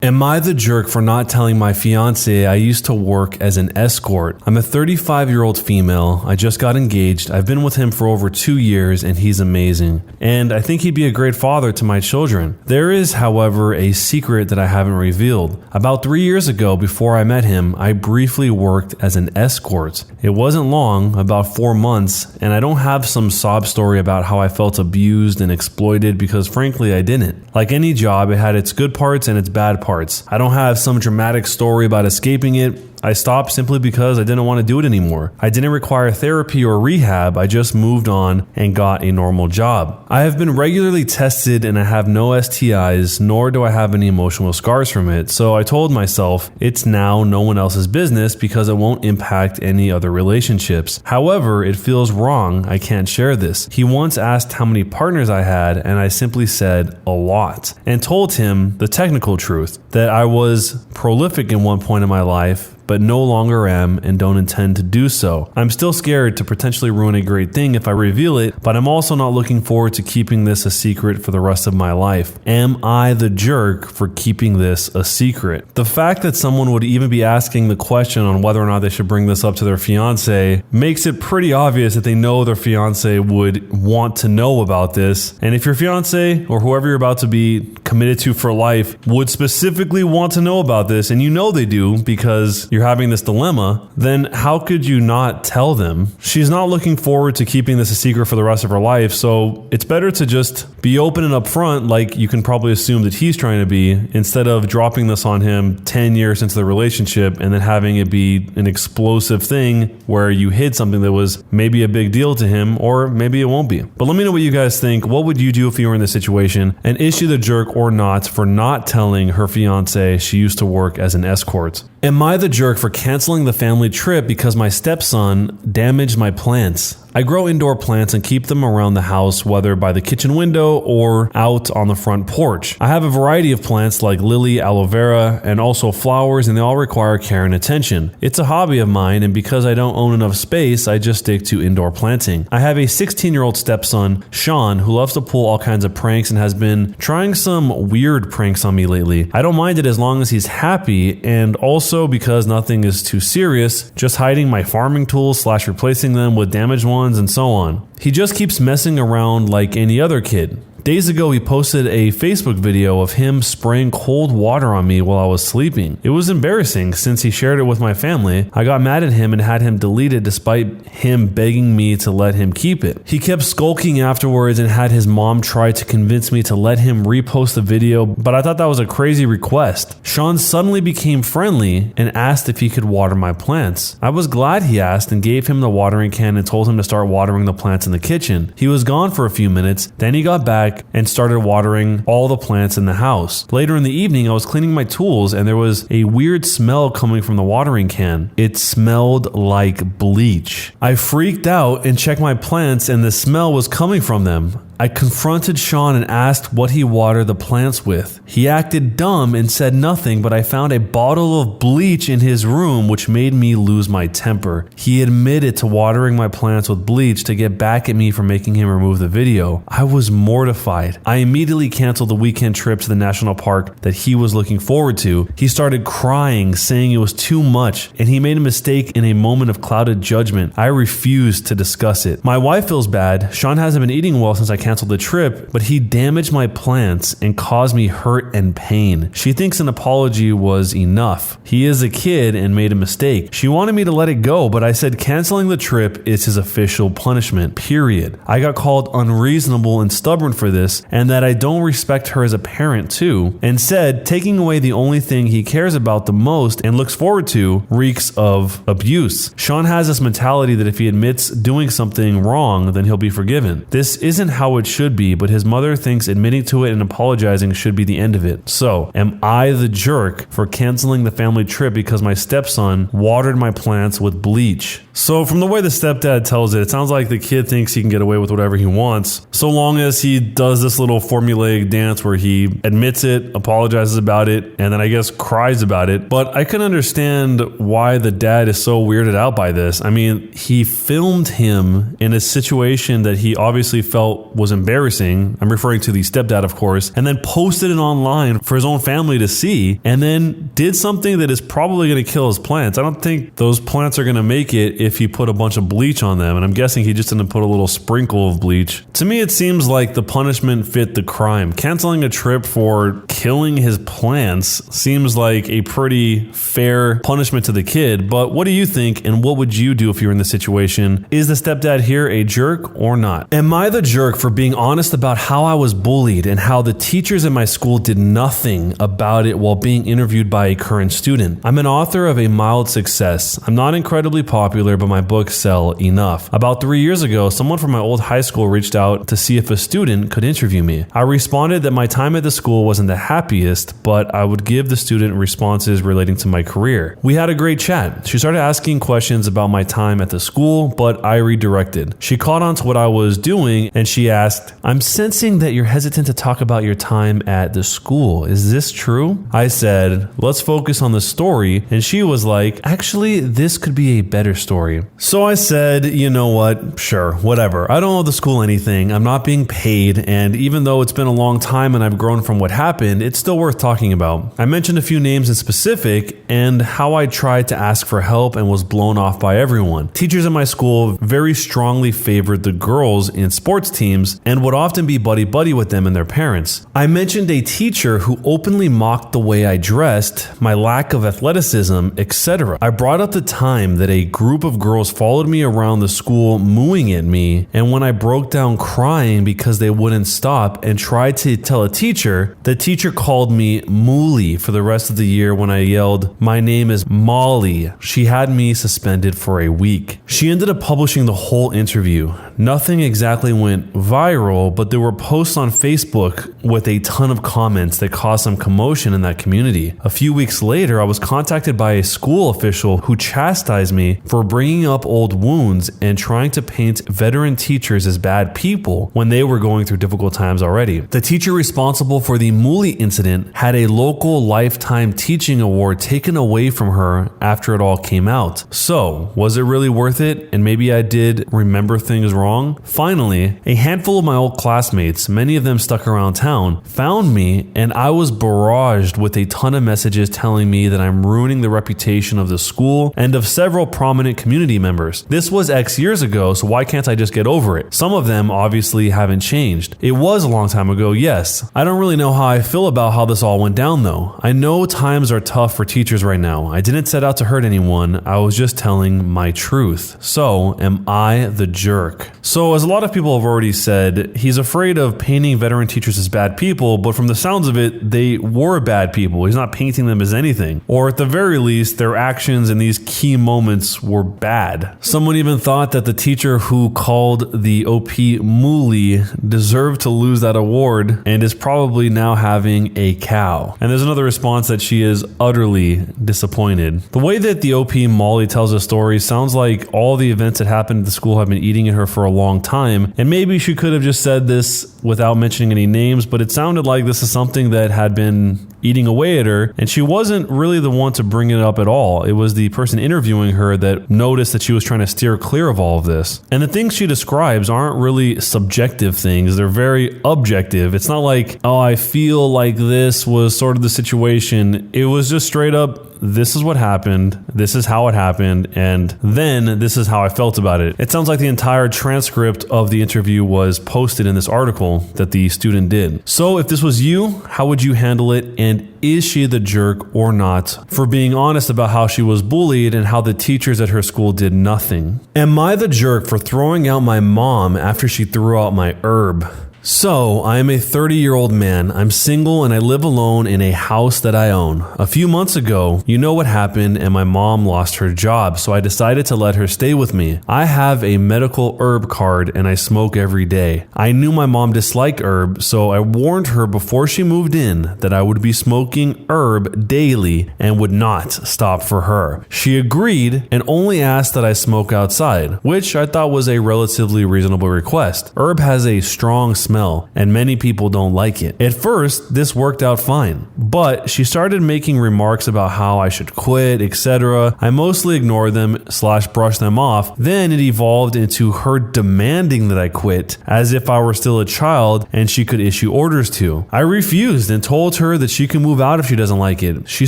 Am I the jerk for not telling my fiance I used to work as an escort? I'm a 35-year-old female. I just got engaged. I've been with him for over 2 years and he's amazing. And I think he'd be a great father to my children. There is, however, a secret that I haven't revealed. About 3 years ago, before I met him, I briefly worked as an escort. It wasn't long, about 4 months, and I don't have some sob story about how I felt abused and exploited because frankly I didn't. Like any job, it had its good parts and its bad parts. I don't have some dramatic story about escaping it. I stopped simply because I didn't want to do it anymore. I didn't require therapy or rehab. I just moved on and got a normal job. I have been regularly tested and I have no STIs, nor do I have any emotional scars from it. So I told myself it's now no one else's business because it won't impact any other relationships. However, it feels wrong. I can't share this. He once asked how many partners I had and I simply said a lot and told him the technical truth, that I was prolific in one point in my life, but no longer am and don't intend to do so. I'm still scared to potentially ruin a great thing if I reveal it, but I'm also not looking forward to keeping this a secret for the rest of my life. Am I the jerk for keeping this a secret? The fact that someone would even be asking the question on whether or not they should bring this up to their fiance makes it pretty obvious that they know their fiance would want to know about this. And if your fiance or whoever you're about to be committed to for life would specifically want to know about this, and you know they do because you're having this dilemma, then how could you not tell them? She's not looking forward to keeping this a secret for the rest of her life, so it's better to just be open and upfront, like you can probably assume that he's trying to be, instead of dropping this on him 10 years into the relationship and then having it be an explosive thing where you hid something that was maybe a big deal to him, or maybe it won't be. But let me know what you guys think. What would you do if you were in this situation? And is she the jerk or not for not telling her fiance she used to work as an escort? Am I the jerk for canceling the family trip because my stepson damaged my plants? I grow indoor plants and keep them around the house, whether by the kitchen window or out on the front porch. I have a variety of plants like lily, aloe vera, and also flowers, and they all require care and attention. It's a hobby of mine, and because I don't own enough space, I just stick to indoor planting. I have a 16-year-old stepson, Sean, who loves to pull all kinds of pranks and has been trying some weird pranks on me lately. I don't mind it as long as he's happy, and also because nothing is too serious, just hiding my farming tools / replacing them with damaged ones and so on. He just keeps messing around like any other kid. Days ago, he posted a Facebook video of him spraying cold water on me while I was sleeping. It was embarrassing since he shared it with my family. I got mad at him and had him deleted despite him begging me to let him keep it. He kept skulking afterwards and had his mom try to convince me to let him repost the video, but I thought that was a crazy request. Sean suddenly became friendly and asked if he could water my plants. I was glad he asked and gave him the watering can and told him to start watering the plants in the kitchen. He was gone for a few minutes, then he got back and started watering all the plants in the house. Later in the evening, I was cleaning my tools and there was a weird smell coming from the watering can. It smelled like bleach. I freaked out and checked my plants and the smell was coming from them. I confronted Sean and asked what he watered the plants with. He acted dumb and said nothing, but I found a bottle of bleach in his room, which made me lose my temper. He admitted to watering my plants with bleach to get back at me for making him remove the video. I was mortified. I immediately canceled the weekend trip to the national park that he was looking forward to. He started crying, saying it was too much, and he made a mistake in a moment of clouded judgment. I refused to discuss it. My wife feels bad. Sean hasn't been eating well since I canceled the trip, but he damaged my plants and caused me hurt and pain. She thinks an apology was enough. He is a kid and made a mistake. She wanted me to let it go, but I said canceling the trip is his official punishment, period. I got called unreasonable and stubborn for this, and that I don't respect her as a parent too, and said taking away the only thing he cares about the most and looks forward to reeks of abuse. Sean has this mentality that if he admits doing something wrong, then he'll be forgiven. This isn't how it should be, but his mother thinks admitting to it and apologizing should be the end of it. So, am I the jerk for canceling the family trip because my stepson watered my plants with bleach? So from the way the stepdad tells it, it sounds like the kid thinks he can get away with whatever he wants, so long as he does this little formulaic dance where he admits it, apologizes about it, and then I guess cries about it. But I can understand why the dad is so weirded out by this. I mean, he filmed him in a situation that he obviously felt was was embarrassing. I'm referring to the stepdad, of course, and then posted it online for his own family to see, and then did something that is probably going to kill his plants. I don't think those plants are going to make it if he put a bunch of bleach on them, and I'm guessing he just didn't put a little sprinkle of bleach. To me, it seems like the punishment fit the crime. Canceling a trip for killing his plants seems like a pretty fair punishment to the kid, but what do you think, and what would you do if you were in this situation? Is the stepdad here a jerk or not? Am I the jerk for being honest about how I was bullied and how the teachers in my school did nothing about it while being interviewed by a current student? I'm an author of a mild success. I'm not incredibly popular, but my books sell enough. About 3 years ago, someone from my old high school reached out to see if a student could interview me. I responded that my time at the school wasn't the happiest, but I would give the student responses relating to my career. We had a great chat. She started asking questions about my time at the school, but I redirected. She caught on to what I was doing and she asked, "I'm sensing that you're hesitant to talk about your time at the school. Is this true?" I said, "Let's focus on the story." And she was like, "Actually, this could be a better story." So I said, "You know what? Sure, whatever. I don't owe the school anything. I'm not being paid. And even though it's been a long time and I've grown from what happened, it's still worth talking about." I mentioned a few names in specific and how I tried to ask for help and was blown off by everyone. Teachers in my school very strongly favored the girls in sports teams and would often be buddy-buddy with them and their parents. I mentioned a teacher who openly mocked the way I dressed, my lack of athleticism, etc. I brought up the time that a group of girls followed me around the school mooing at me, and when I broke down crying because they wouldn't stop and tried to tell a teacher, the teacher called me Mooly for the rest of the year when I yelled, "My name is Molly." She had me suspended for a week. She ended up publishing the whole interview. Nothing exactly went viral, but there were posts on Facebook with a ton of comments that caused some commotion in that community. A few weeks later, I was contacted by a school official who chastised me for bringing up old wounds and trying to paint veteran teachers as bad people when they were going through difficult times already. The teacher responsible for the Mooly incident had a local lifetime teaching award taken away from her after it all came out. So, was it really worth it? And maybe I did remember things wrong. Finally, a handful of my old classmates, many of them stuck around town, found me, and I was barraged with a ton of messages telling me that I'm ruining the reputation of the school and of several prominent community members. This was X years ago, so why can't I just get over it? Some of them obviously haven't changed. It was a long time ago, yes. I don't really know how I feel about how this all went down though. I know times are tough for teachers right now. I didn't set out to hurt anyone. I was just telling my truth. So, am I the jerk? So, as a lot of people have already said, he's afraid of painting veteran teachers as bad people, but from the sounds of it, they were bad people. He's not painting them as anything. Or at the very least, their actions in these key moments were bad. Someone even thought that the teacher who called the OP Mooly deserved to lose that award and is probably now having a cow. And there's another response that she is utterly disappointed. The way that the OP Molly tells the story sounds like all the events that happened at the school have been eating at her for a long time, and maybe she could have just said this without mentioning any names, but it sounded like this is something that had been eating away at her, and she wasn't really the one to bring it up at all. It was the person interviewing her that noticed that she was trying to steer clear of all of this. And the things she describes aren't really subjective things, they're very objective. It's not like, oh, I feel like this was sort of the situation. It was just straight up, this is what happened, this is how it happened, and then this is how I felt about it. It sounds like the entire transcript of the interview was posted in this article that the student did. So if this was you, how would you handle it? And is she the jerk or not for being honest about how she was bullied and how the teachers at her school did nothing? Am I the jerk for throwing out my mom after she threw out my herb? So, I am a 30-year-old man. I'm single and I live alone in a house that I own. A few months ago, you know what happened and my mom lost her job, so I decided to let her stay with me. I have a medical herb card and I smoke every day. I knew my mom disliked herb, so I warned her before she moved in that I would be smoking herb daily and would not stop for her. She agreed and only asked that I smoke outside, which I thought was a relatively reasonable request. Herb has a strong smell smell, and many people don't like it. At first, this worked out fine, but she started making remarks about how I should quit, etc. I mostly ignored them / brushed them off. Then it evolved into her demanding that I quit, as if I were still a child and she could issue orders to. I refused and told her that she can move out if she doesn't like it. She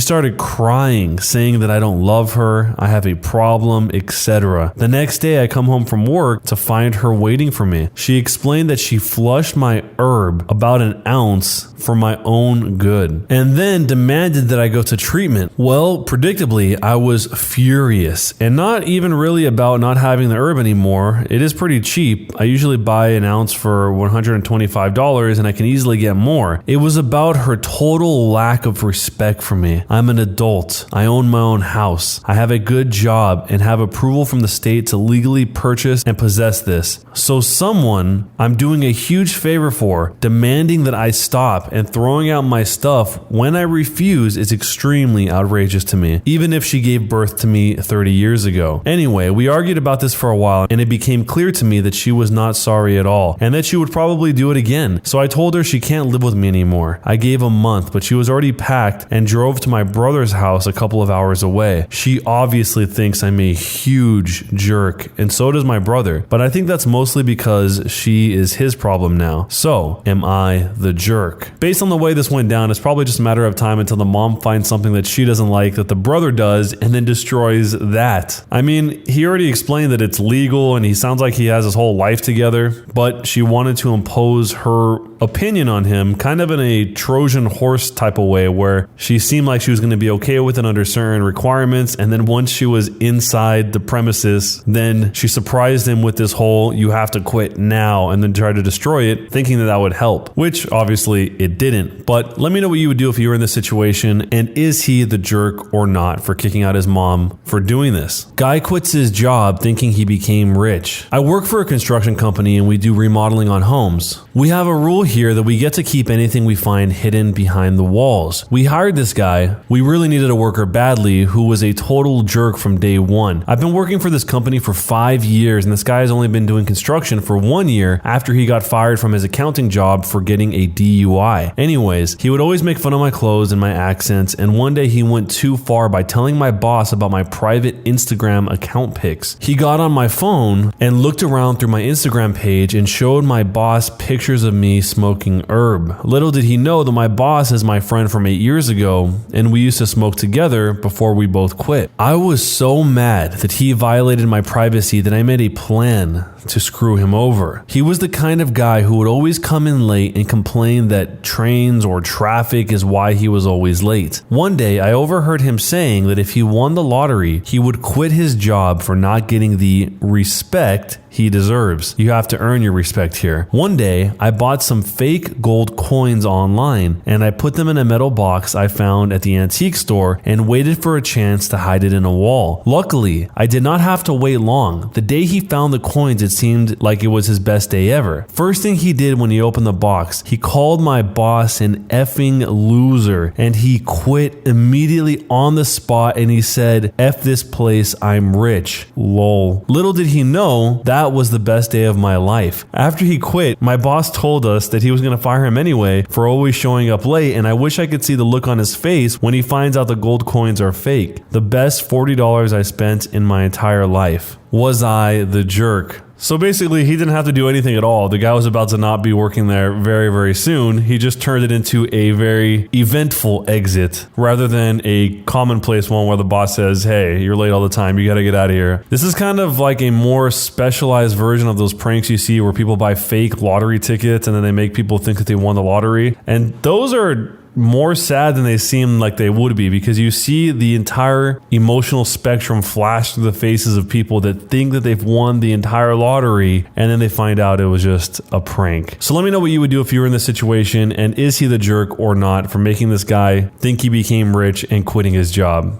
started crying, saying that I don't love her, I have a problem, etc. The next day I come home from work to find her waiting for me. She explained that she flushed my herb, about an ounce, for my own good, and then demanded that I go to treatment. Well, predictably, I was furious, and not even really about not having the herb anymore. It is pretty cheap. I usually buy an ounce for $125 and I can easily get more. It was about her total lack of respect for me. I'm an adult. I own my own house. I have a good job and have approval from the state to legally purchase and possess this. So someone I'm doing a huge favor for, demanding that I stop and throwing out my stuff when I refuse, is extremely outrageous to me, even if she gave birth to me 30 years ago. Anyway, we argued about this for a while, and it became clear to me that she was not sorry at all, and that she would probably do it again. So I told her she can't live with me anymore. I gave a month, but she was already packed and drove to my brother's house a couple of hours away. She obviously thinks I'm a huge jerk, and so does my brother, but I think that's mostly because she is his problem now. So, am I the jerk? Based on the way this went down, it's probably just a matter of time until the mom finds something that she doesn't like that the brother does and then destroys that. I mean, he already explained that it's legal and he sounds like he has his whole life together, but she wanted to impose her opinion on him kind of in a Trojan horse type of way, where she seemed like she was going to be okay with it under certain requirements, and then once she was inside the premises, then she surprised him with this whole "you have to quit now," and then tried to destroy it, thinking that that would help, which obviously it didn't. But let me know what you would do if you were in this situation, and is he the jerk or not for kicking out his mom for doing this? Guy quits his job thinking he became rich. I work for a construction company and we do remodeling on homes. We have a rule here that we get to keep anything we find hidden behind the walls. We hired this guy. We really needed a worker badly who was a total jerk from day one. I've been working for this company for 5 years, and this guy has only been doing construction for 1 year after he got fired from his accounting job for getting a DUI. Anyways, he would always make fun of my clothes and my accents, and one day he went too far by telling my boss about my private Instagram account pics. He got on my phone and looked around through my Instagram page and showed my boss pictures of me smoking herb. Little did he know that my boss is my friend from 8 years ago, and we used to smoke together before we both quit. I was so mad that he violated my privacy that I made a plan to screw him over. He was the kind of guy who would always come in late and complain that trains or traffic is why he was always late. One day, I overheard him saying that if he won the lottery, he would quit his job for not getting the respect he deserves. You have to earn your respect here. One day, I bought some fake gold coins online, and I put them in a metal box I found at the antique store and waited for a chance to hide it in a wall. Luckily, I did not have to wait long. The day he found the coins, it seemed like it was his best day ever. First thing he did when he opened the box, he called my boss an effing loser, and he quit immediately on the spot, and he said, "F this place, I'm rich." Lol. Little did he know that was the best day of my life. After he quit, my boss told us that he was going to fire him anyway for always showing up late, and I wish I could see the look on his face when he finds out the gold coins are fake. The best $40 I spent in my entire life. Was I the jerk? So basically, he didn't have to do anything at all. The guy was about to not be working there very, very soon. He just turned it into a very eventful exit rather than a commonplace one where the boss says, "Hey, you're late all the time. You got to get out of here." This is kind of like a more specialized version of those pranks you see where people buy fake lottery tickets and then they make people think that they won the lottery. And those are more sad than they seem like they would be, because you see the entire emotional spectrum flash through the faces of people that think that they've won the entire lottery, and then they find out it was just a prank. So let me know what you would do if you were in this situation, and is he the jerk or not for making this guy think he became rich and quitting his job?